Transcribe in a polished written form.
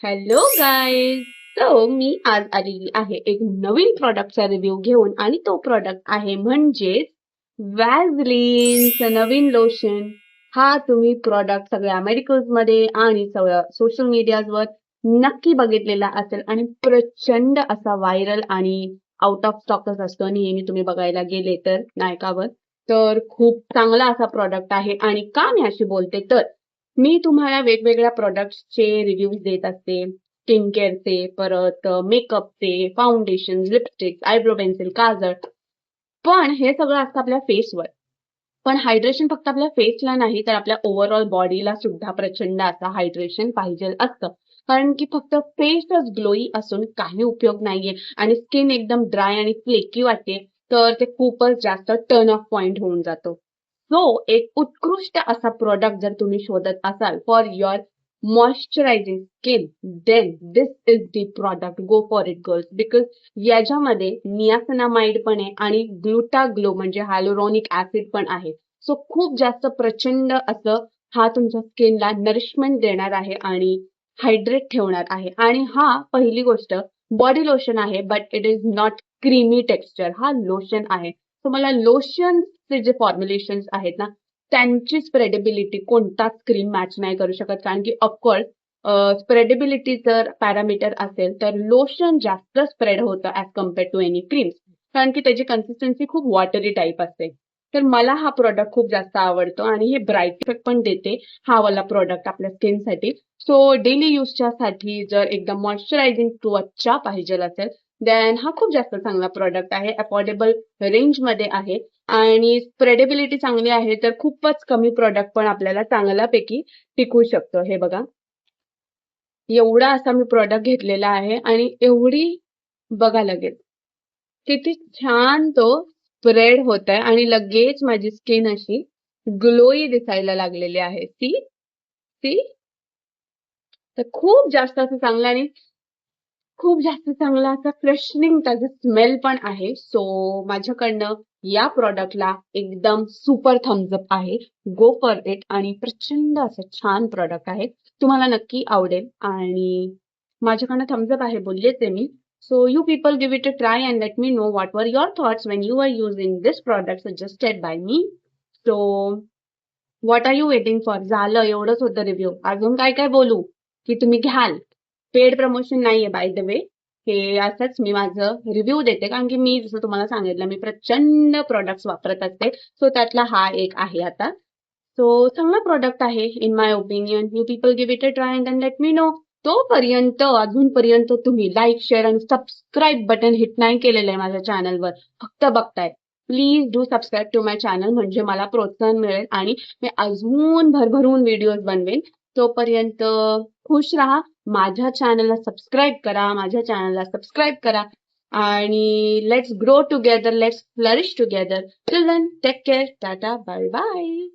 Hello guys. तो मी आज आलेली आहे एक नवीन प्रॉडक्टचा रिव्ह्यू घेऊन आणि तो प्रॉडक्ट आहे म्हणजेच व्हॅझलिनचं नवीन लोशन. हा तुम्ही प्रॉडक्ट सगळ्या मेडिकल्स मध्ये आणि सगळ्या सोशल मीडियावर नक्की बघितलेला असेल आणि प्रचंड असा व्हायरल आणि आउट ऑफ स्टॉकच असतो नेहमी तुम्ही बघायला गेले तर नायकावर. तर खूप चांगला असा प्रॉडक्ट आहे. आणि का मी अशी बोलते तर मी तुम्हाला वेगवेगळ्या प्रॉडक्ट्सचे रिव्ह्यूज देत असते. स्किन केअरचे, परत मेकअपचे, फाउंडेशन, लिपस्टिक, आयब्रो पेन्सिल, काजळ. पण हे सगळं असतं आपल्या फेसवर. पण हायड्रेशन फक्त आपल्या फेसला नाही तर आपल्या ओव्हरऑल बॉडीला सुद्धा प्रचंड असं हायड्रेशन पाहिजे असतं. कारण की फक्त फेसच ग्लोई असून काही उपयोग नाहीये आणि स्किन एकदम ड्राय आणि फ्लेकी वाटते तर ते खूपच जास्त टर्न ऑफ पॉइंट होऊन जातो. सो एक उत्कृष्ट असा प्रोडक्ट जर तुम्ही शोधत असाल for your moisturising skin then this is the product. Go for it girls. Because याच्यामध्ये नियासिनामाइड पण आहे आणि ग्लुटाग्लो म्हणजे हायलोरॉनिक ऍसिड पण आहे. सो खूप जास्त प्रचंड असं हा तुमच्या स्किनला नरिशमेंट देणार आहे आणि हायड्रेट ठेवणार आहे. आणि हा पहिली गोष्ट बॉडी लोशन आहे but it is not creamy texture. हा लोशन आहे. सो मला लोशनचे जे फॉर्म्युलेशन आहेत ना त्यांची स्प्रेडेबिलिटी कोणताच क्रीम मॅच नाही करू शकत. कारण की ऑफकोर्स स्प्रेडेबिलिटी जर पॅरामीटर असेल तर लोशन जास्त स्प्रेड होतं as compared to any creams. कारण की त्याची कन्सिस्टन्सी खूप वॉटरी टाईप असते. तर मला हा प्रोडक्ट खूप जास्त आवडतो आणि हे ब्राईट इफेक्ट पण देते हा वाला प्रोडक्ट आपल्या स्किनसाठी. सो डेली यूजच्या साठी जर एकदम मॉइश्चरायझिंग त्वचा पाहिजे असेल देन हा खूप जास्त चांगला प्रोडक्ट आहे. अफोर्डेबल रेंज मध्ये आहे आणि स्प्रेडेबिलिटी चांगली आहे तर खूपच कमी प्रोडक्ट पण आपल्याला चांगल्यापैकी टिकू शकतो. हे बघा एवढा असा मी प्रोडक्ट घेतलेला आहे आणि एवढी बघा लगेच किती छान तो स्प्रेड होत आहे आणि लगेच माझी स्किन अशी ग्लोई दिसायला लागलेली आहे. सी सी तर खूप जास्त असं चांगलं आणि खूप जास्त चांगला असा फ्रेशनिंग त्याचा स्मेल पण आहे. सो माझ्याकडनं या प्रॉडक्टला एकदम सुपर थम्सअप आहे. गो फॉर इट. आणि प्रचंड असं छान प्रॉडक्ट आहे. तुम्हाला नक्की आवडेल आणि माझ्याकडनं थम्सअप आहे बोललेच आहे मी. So you people give it a try and let me know what were your thoughts when you are using this product suggested by me. So what are you waiting for. झालं एवढंच होतं review. अजून काय काय बोलू की तुम्ही घ्याल. पेड प्रमोशन नाहीये बाय द वे. हे असंच मी माझं रिव्ह्यू देते कारण की मी जसं तुम्हाला सांगितलं मी प्रचंड प्रोडक्ट्स वापरत असते. सो त्यातला हा एक आहे आता. सो चांगला प्रोडक्ट आहे in my opinion. You people give it a try and let me know. तोपर्यंत अजूनपर्यंत तुम्ही लाईक शेअर आणि सबस्क्राईब बटन हिट नाही केलेलं आहे माझ्या चॅनलवर फक्त बघताय. Please do subscribe to my channel म्हणजे मला प्रोत्साहन मिळेल आणि मी अजून भरभरून व्हिडिओज बनवेन. तोपर्यंत खुश राहा. माझ्या चॅनलला सबस्क्राईब करा. माझ्या चॅनलला सबस्क्राईब करा आणि let's grow together. Let's flourish together. Till then take care. Tata bye bye.